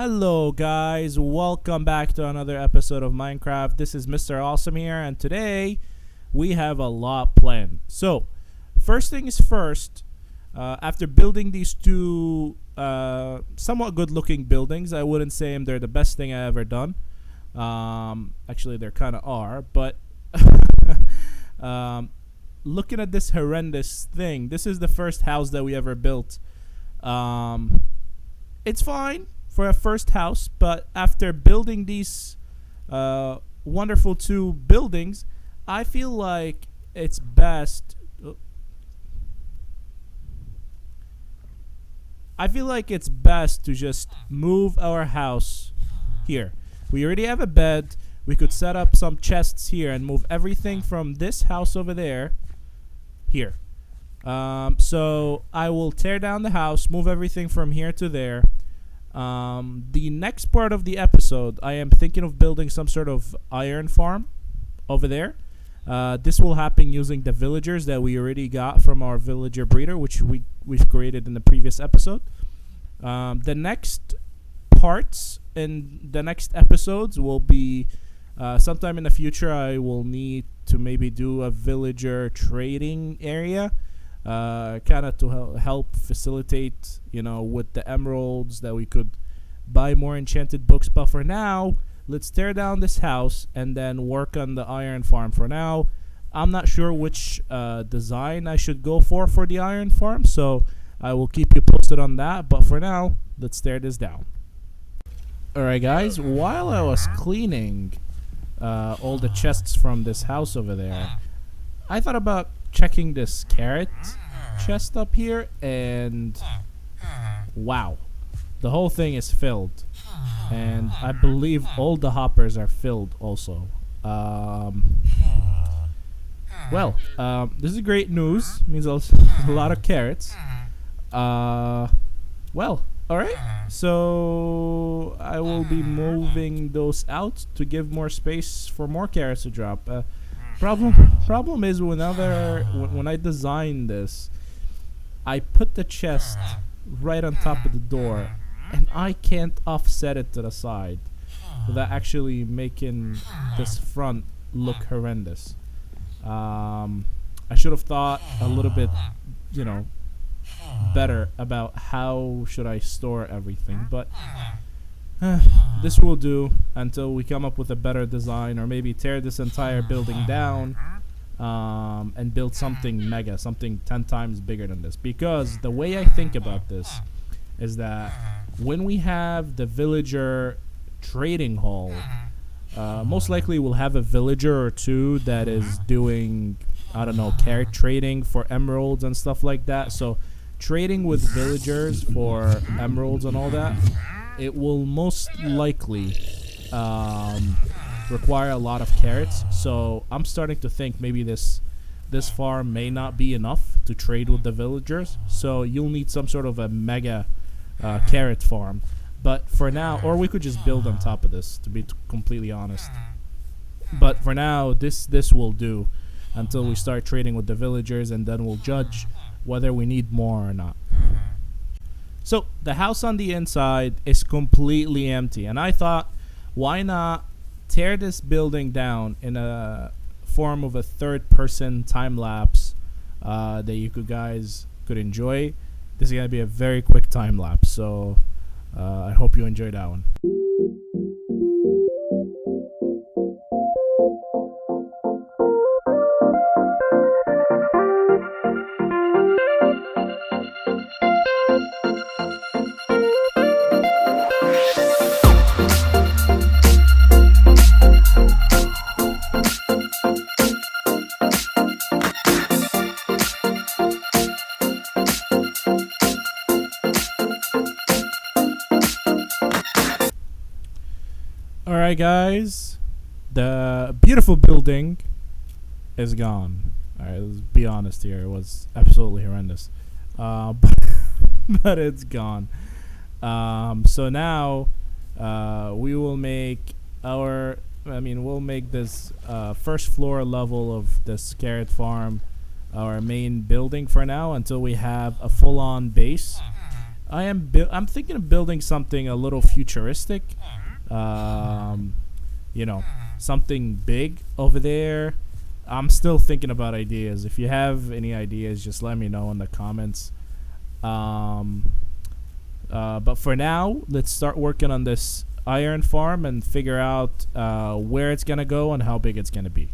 Hello guys, welcome back to another episode of Minecraft. This is Mr. Awesome here, and today we have a lot planned. So, first thing is first, after building these two somewhat good looking buildings, I wouldn't say they're the best thing I ever done. Actually they kind of are, but looking at this horrendous thing, this is the first house that we ever built. It's fine for a first house, but after building these wonderful two buildings, I feel like it's best to just move our house here. We already have a bed. We could set up some chests here and move everything from this house over there here. So I will tear down the house, move everything from here to there. The next part of the episode, I am thinking of building some sort of iron farm over there. This will happen using the villagers that we already got from our villager breeder, which we've created in the previous episode. The next parts in the next episodes will be sometime in the future. I will need to maybe do a villager trading area. Kind of to help facilitate, with the emeralds that we could buy more enchanted books. But for now, let's tear down this house and then work on the iron farm. For now, I'm not sure which design I should go for the iron farm, so I will keep you posted on that. But for now, let's tear this down. Alright guys, while I was cleaning all the chests from this house over there, I thought about checking this carrot chest up here, and wow, the whole thing is filled, and I believe all the hoppers are filled also. This is great news. It means a lot of carrots. Alright, so I will be moving those out to give more space for more carrots to drop. Problem is, when I designed this, I put the chest right on top of the door, and I can't offset it to the side without actually making this front look horrendous. I should have thought a little bit, better about how should I store everything, but this will do until we come up with a better design, or maybe tear this entire building down and build something mega, something 10 times bigger than this. Because the way I think about this is that when we have the villager trading hall, most likely we'll have a villager or two that is doing, carrot trading for emeralds and stuff like that. So trading with villagers for emeralds and all that, it will most likely require a lot of carrots. So I'm starting to think maybe this farm may not be enough to trade with the villagers. So you'll need some sort of a mega carrot farm. But for now, or we could just build on top of this, to be completely honest. But for now, this will do until we start trading with the villagers, and then we'll judge whether we need more or not. So the house on the inside is completely empty, and I thought, why not tear this building down in a form of a third-person time-lapse that you guys could enjoy. This is going to be a very quick time-lapse, so I hope you enjoy that one. Alright guys, the beautiful building is gone. Alright, let's be honest here, it was absolutely horrendous. But it's gone. So now we will make we'll make this first floor level of this carrot farm our main building for now, until we have a full-on base. I'm thinking of building something a little futuristic. Um, you know, something big over there. I'm still thinking about ideas. If you have any ideas, just let me know in the comments. Um, but for now, let's start working on this iron farm and figure out where it's gonna go and how big it's gonna be.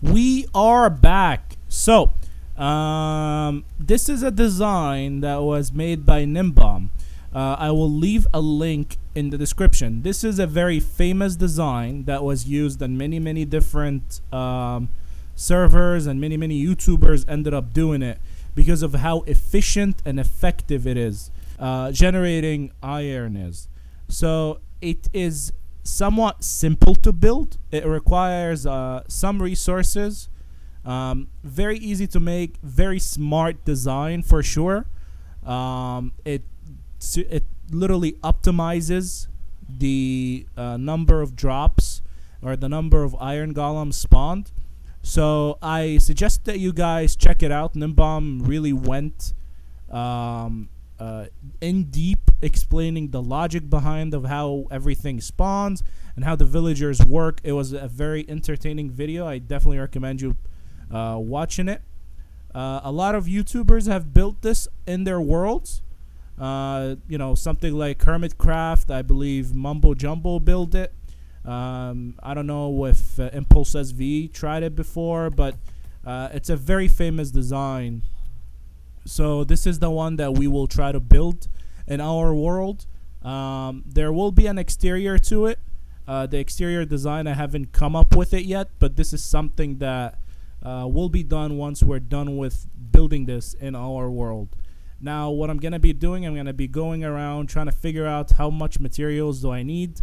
We are back. So, this is a design that was made by Gnembon. I will leave a link in the description. This is a very famous design that was used on many different servers, and many YouTubers ended up doing it because of how efficient and effective it is. Generating iron is. So it is somewhat simple to build. It requires some resources. Very easy to make. Very smart design for sure. It literally optimizes the number of drops or the number of iron golems spawned. So I suggest that you guys check it out. Gnembon really went in deep explaining the logic behind of how everything spawns and how the villagers work. It was a very entertaining video. I definitely recommend you watching it. A lot of YouTubers have built this in their worlds. Something like Hermitcraft, I believe Mumbo Jumbo built it. I don't know if Impulse SV tried it before, but it's a very famous design. So this is the one that we will try to build in our world. There will be an exterior to it. The exterior design, I haven't come up with it yet, but this is something that will be done once we're done with building this in our world. Now, what I'm going to be doing, I'm going to be going around trying to figure out how much materials do I need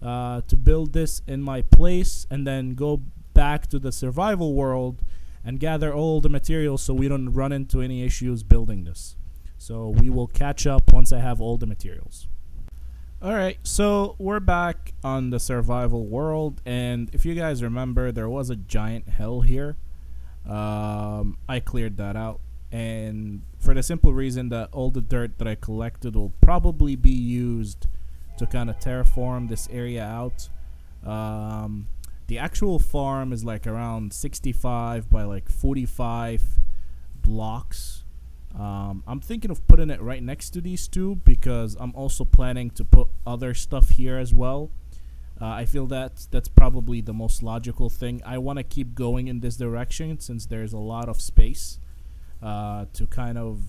to build this in my place, and then go back to the survival world and gather all the materials so we don't run into any issues building this. So we will catch up once I have all the materials. Alright, so we're back on the survival world, and if you guys remember, there was a giant hill here. I cleared that out, and for the simple reason that all the dirt that I collected will probably be used to kind of terraform this area out. The actual farm is like around 65 by like 45 blocks. I'm thinking of putting it right next to these two because I'm also planning to put other stuff here as well. I feel that that's probably the most logical thing. I want to keep going in this direction since there's a lot of space to kind of,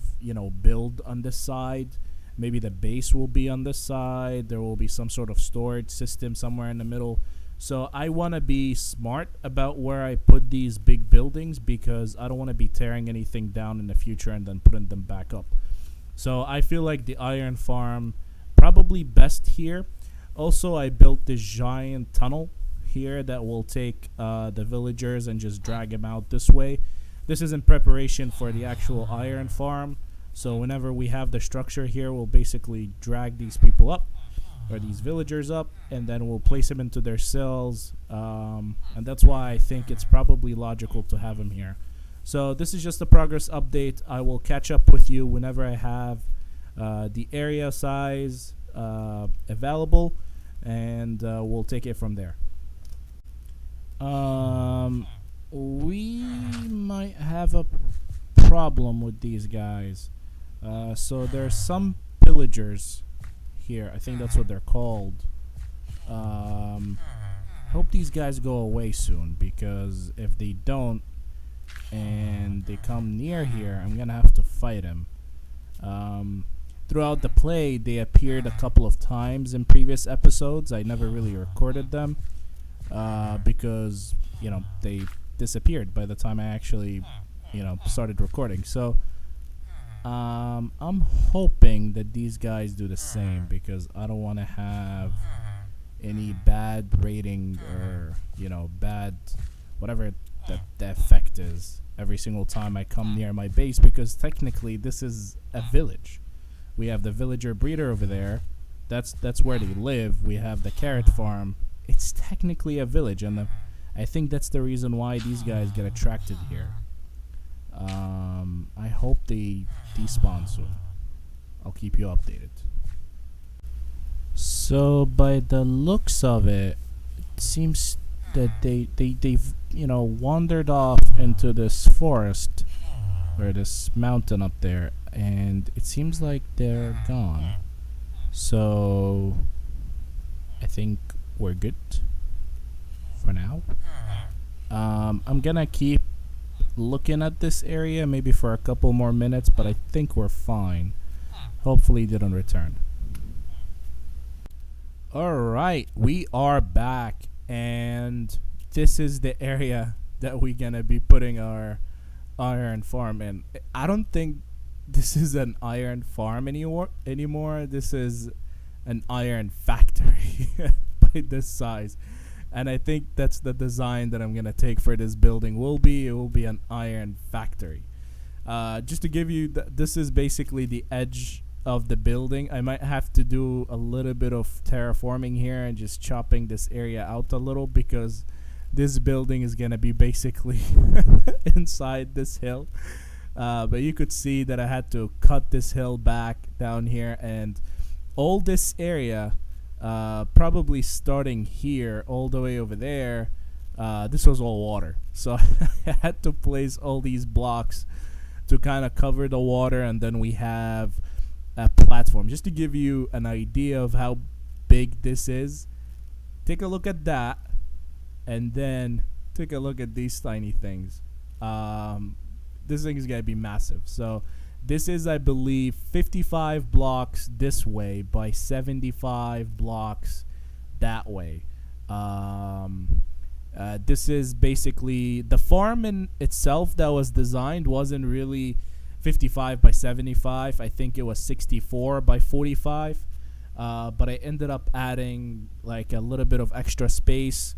build on this side. Maybe the base will be on this side. There will be some sort of storage system somewhere in the middle. So I want to be smart about where I put these big buildings because I don't want to be tearing anything down in the future and then putting them back up. So I feel like the iron farm probably best here. Also, I built this giant tunnel here that will take the villagers and just drag them out this way. This is in preparation for the actual iron farm. So whenever we have the structure here, we'll basically drag these people up, or these villagers up, and then we'll place them into their cells. And that's why I think it's probably logical to have them here. So this is just a progress update. I will catch up with you whenever I have the area size available, and we'll take it from there. We might have a problem with these guys. So there's some pillagers here. I think that's what they're called. Hope these guys go away soon, because if they don't and they come near here, I'm gonna have to fight them. Throughout the play, they appeared a couple of times in previous episodes. I never really recorded them because they disappeared by the time I actually started recording. So I'm hoping that these guys do the same, because I don't want to have any bad rating or bad whatever the effect is every single time I come near my base, because technically this is a village. We have the villager breeder over there. That's where they live. We have the carrot farm. It's technically a village, and I think that's the reason why these guys get attracted here. I hope they despawn soon. I'll keep you updated. So by the looks of it, it seems that they've wandered off into this forest or this mountain up there, and it seems like they're gone. So I think we're good for now. I'm gonna keep looking at this area maybe for a couple more minutes, but I think we're fine. Hopefully they don't return. Alright, we are back, and this is the area that we're gonna be putting our iron farm in. I don't think this is an iron farm anymore. This is an iron factory by this size. And I think that's the design that I'm gonna take for this building. It will be an iron factory. Just to give you, this is basically the edge of the building. I might have to do a little bit of terraforming here and just chopping this area out a little, because this building is gonna be basically inside this hill. But you could see that I had to cut this hill back down here, and all this area, probably starting here all the way over there, this was all water. So I had to place all these blocks to kind of cover the water, and then we have a platform. Just to give you an idea of how big this is, take a look at that, and then take a look at these tiny things. This thing is gonna be massive. So this is, I believe, 55 blocks this way by 75 blocks that way. This is basically the farm in itself that was designed wasn't really 55 by 75. I think it was 64 by 45. But I ended up adding like a little bit of extra space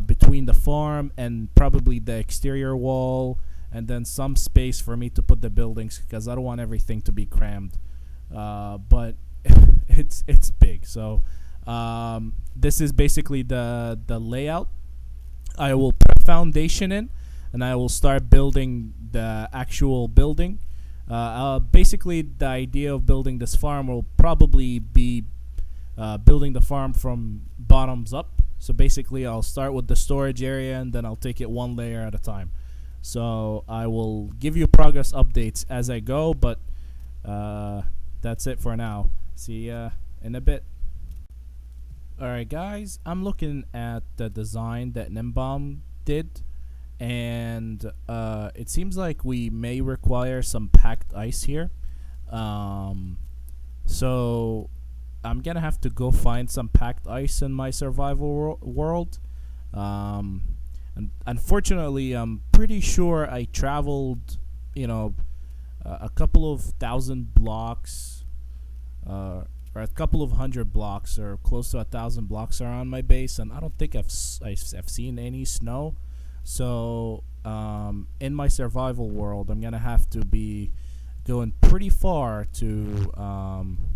between the farm and probably the exterior wall, and then some space for me to put the buildings, because I don't want everything to be crammed. But it's big. So this is basically the layout. I will put foundation in, and I will start building the actual building. Basically, the idea of building this farm will probably be building the farm from bottoms up. So basically, I'll start with the storage area, and then I'll take it one layer at a time. So I will give you progress updates as I go, but that's it for now. See ya in a bit. Alright guys, I'm looking at the design that Gnembon did, and it seems like we may require some packed ice here. So I'm gonna have to go find some packed ice in my survival world. And unfortunately, I'm pretty sure I traveled, a couple of thousand blocks, or a couple of hundred blocks, or close to 1,000 blocks around my base, and I don't think I've seen any snow. So in my survival world, I'm gonna have to be going pretty far to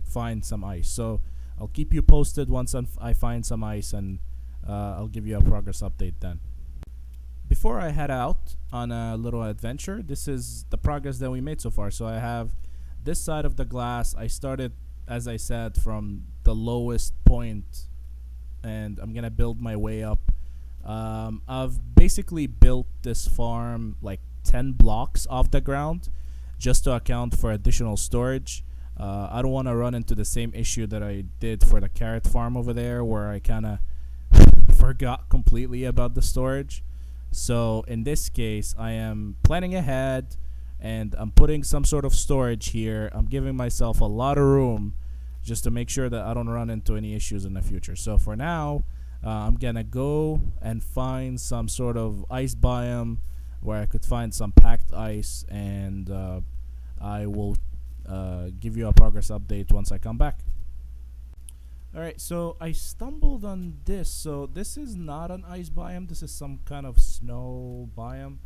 find some ice. So I'll keep you posted once I find some ice, and I'll give you a progress update then. Before I head out on a little adventure, this is the progress that we made so far. So I have this side of the glass. I started, as I said, from the lowest point, and I'm gonna build my way up. I've basically built this farm like 10 blocks off the ground, just to account for additional storage. I don't want to run into the same issue that I did for the carrot farm over there, where I kind of forgot completely about the storage. So in this case, I am planning ahead, and I'm putting some sort of storage here. I'm giving myself a lot of room just to make sure that I don't run into any issues in the future. So for now, I'm gonna go and find some sort of ice biome where I could find some packed ice, and I will give you a progress update once I come back. Alright, so I stumbled on this. So this is not an ice biome, this is some kind of snow biome.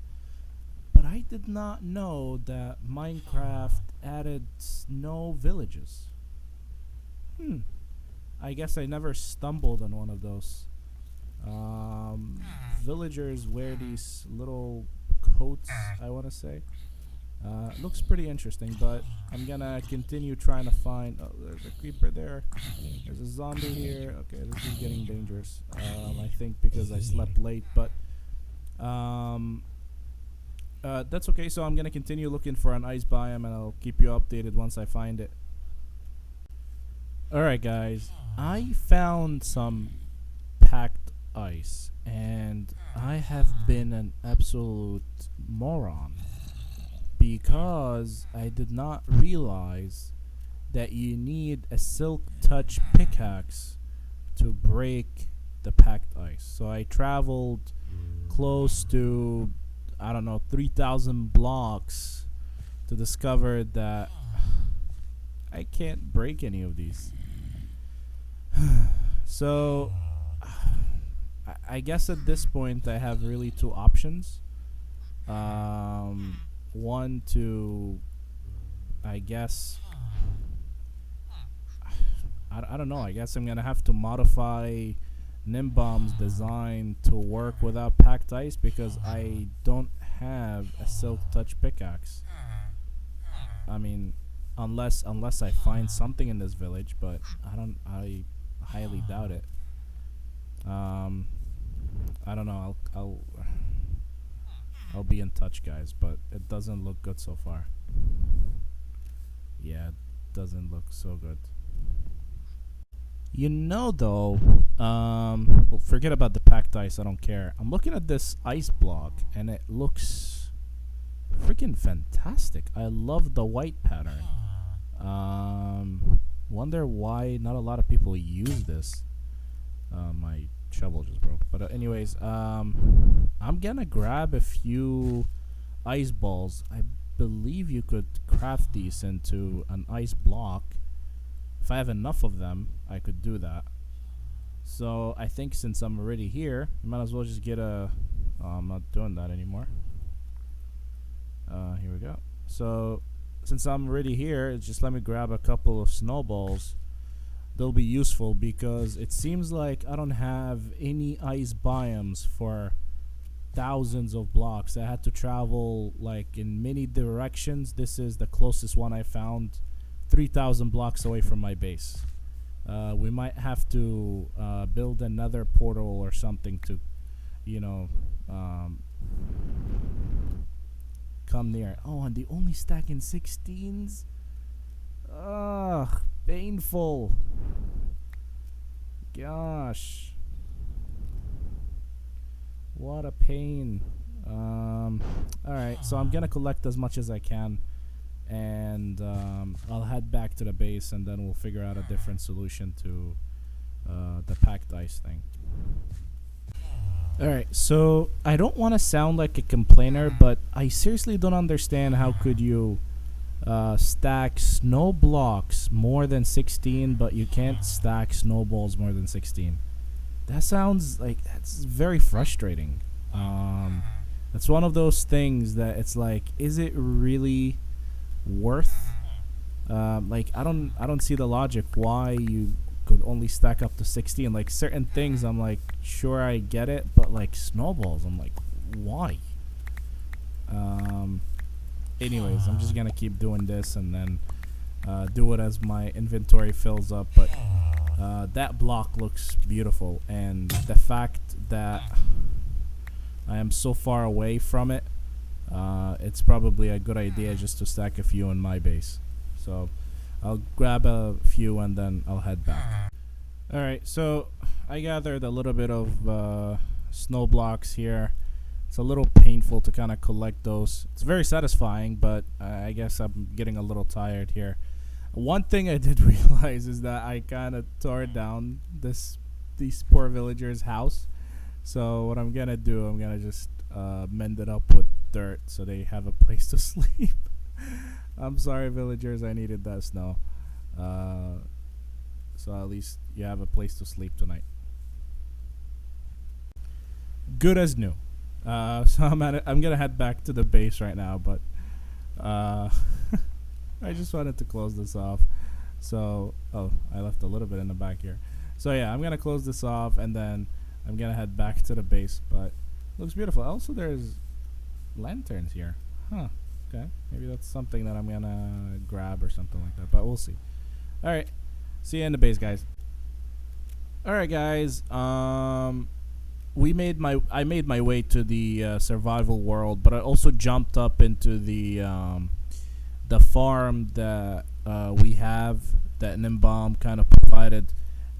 But I did not know that Minecraft added snow villages. I guess I never stumbled on one of those. Villagers wear these little coats, I want to say. Looks pretty interesting, but I'm gonna continue trying to find. Oh, there's a creeper there. There's a zombie here. Okay, this is getting dangerous. I think because I slept late, but that's okay. So I'm gonna continue looking for an ice biome, and I'll keep you updated once I find it. All right, guys. I found some packed ice, and I have been an absolute moron because I did not realize that you need a silk touch pickaxe to break the packed ice. So I traveled close to, I don't know, 3,000 blocks to discover that I can't break any of these. So I guess at this point I have really two options. One to, I guess, I don't know. I guess I'm gonna have to modify Gnembon's design to work without packed ice because I don't have a silk touch pickaxe. I mean, unless I find something in this village, but I highly doubt it. I don't know. I'll be in touch, guys, but it doesn't look good so far. Yeah, it doesn't look so good. You know, though, well, forget about the packed ice. I don't care. I'm looking at this ice block, and it looks freaking fantastic. I love the white pattern. Wonder why not a lot of people use this. My shovel just broke. But anyways, I'm gonna grab a few ice balls. I believe you could craft these into an ice block. If I have enough of them, I could do that. So I think since I'm already here, I might as well just get a... Oh, I'm not doing that anymore. Here we go. So since I'm already here, just let me grab a couple of snowballs. They'll be useful because it seems like I don't have any ice biomes for thousands of blocks. I had to travel like in many directions. This is the closest one I found, 3,000 blocks away from my base. We might have to build another portal or something to, you know, come near. Oh, and they only stack in 16s? Ugh, painful. Gosh. What a pain. Alright, so I'm gonna collect as much as I can. And I'll head back to the base, and then we'll figure out a different solution to the packed ice thing. Alright, so I don't want to sound like a complainer, but I seriously don't understand how could you stack snow blocks more than 16, but you can't stack snowballs more than 16. That sounds like that's very frustrating. That's one of those things that it's like, is it really worth? Like I don't see the logic why you could only stack up to 16. Like certain things, I'm like, sure I get it, but like snowballs, I'm like, why? Anyways, I'm just gonna keep doing this and then do it as my inventory fills up. But that block looks beautiful, and the fact that I am so far away from it, it's probably a good idea just to stack a few in my base. So I'll grab a few and then I'll head back. Alright, so I gathered a little bit of snow blocks here. It's a little painful to kind of collect those. It's very satisfying, but I guess I'm getting a little tired here. One thing I did realize is that I kind of tore down these poor villagers' house. So what I'm gonna do, I'm gonna just mend it up with dirt so they have a place to sleep. I'm sorry, villagers, I needed that snow. So at least you have a place to sleep tonight. Good as new. So I'm gonna head back to the base right now, but I just wanted to close this off. So, oh, I left a little bit in the back here. So yeah, I'm gonna close this off and then I'm gonna head back to the base. But looks beautiful. Also, there's lanterns here. Huh. Okay, maybe that's something that I'm gonna grab or something like that. But we'll see. All right, see you in the base, guys. All right, guys. I made my way to the survival world, but I also jumped up into the farm that we have that Gnembon kind of provided,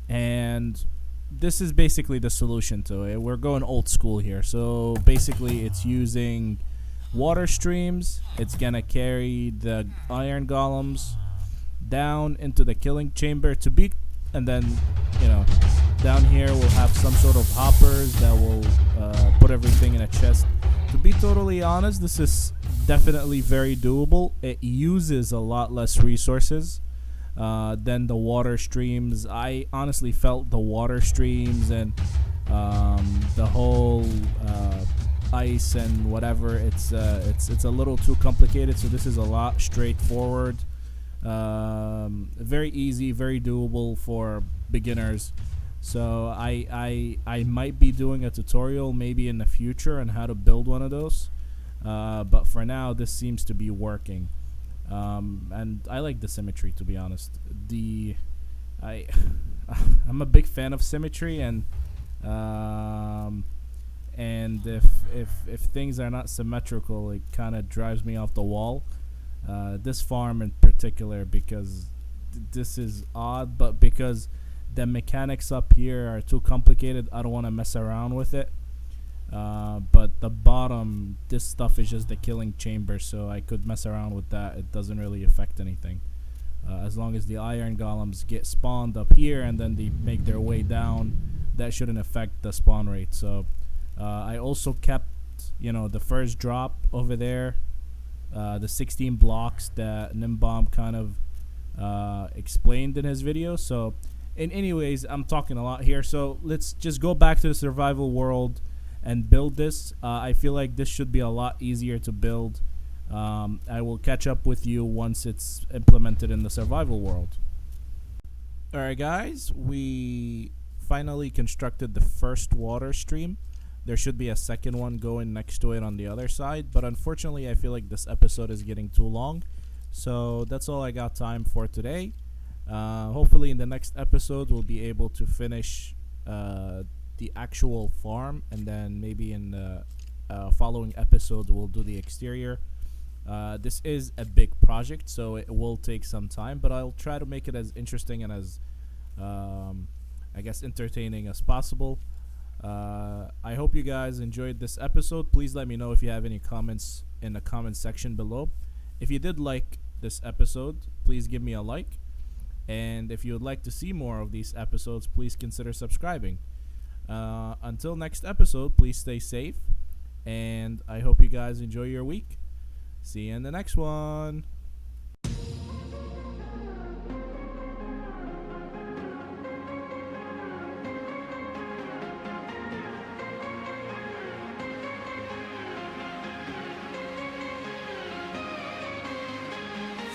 and this is basically the solution to it. We're going old school here, so basically it's using water streams. It's gonna carry the iron golems down into the killing chamber to be, and then you know down here we'll have some sort of hoppers that will put everything in a chest. To be totally honest, this is definitely very doable. It uses a lot less resources than the water streams. I honestly felt the water streams and the whole ice and whatever. It's a little too complicated. So this is a lot straightforward. Very easy, very doable for beginners. So I might be doing a tutorial maybe in the future on how to build one of those. But for now, this seems to be working. And I like the symmetry, to be honest. I'm a big fan of symmetry, and if things are not symmetrical, it kind of drives me off the wall. This farm in particular, because this is odd, but because the mechanics up here are too complicated, I don't want to mess around with it. But the bottom, this stuff is just the killing chamber, so I could mess around with that. It doesn't really affect anything. As long as the iron golems get spawned up here and then they make their way down, that shouldn't affect the spawn rate. So I also kept, the first drop over there, the 16 blocks that Gnembon kind of explained in his video. So anyways, I'm talking a lot here, so let's just go back to the survival world and build this. I feel like this should be a lot easier to build. I will catch up with you once it's implemented in the survival world. Alright guys, we finally constructed the first water stream. There should be a second one going next to it on the other side, but unfortunately I feel like this episode is getting too long. So that's all I got time for today. Hopefully in the next episode we'll be able to finish the actual farm, and then maybe in the following episode we'll do the exterior. This is a big project, so it will take some time, but I'll try to make it as interesting and as I guess entertaining as possible. I hope you guys enjoyed this episode. Please let me know if you have any comments in the comment section below. If you did like this episode, please give me a like. And if you would like to see more of these episodes, please consider subscribing. Until next episode, please stay safe. And I hope you guys enjoy your week. See you in the next one.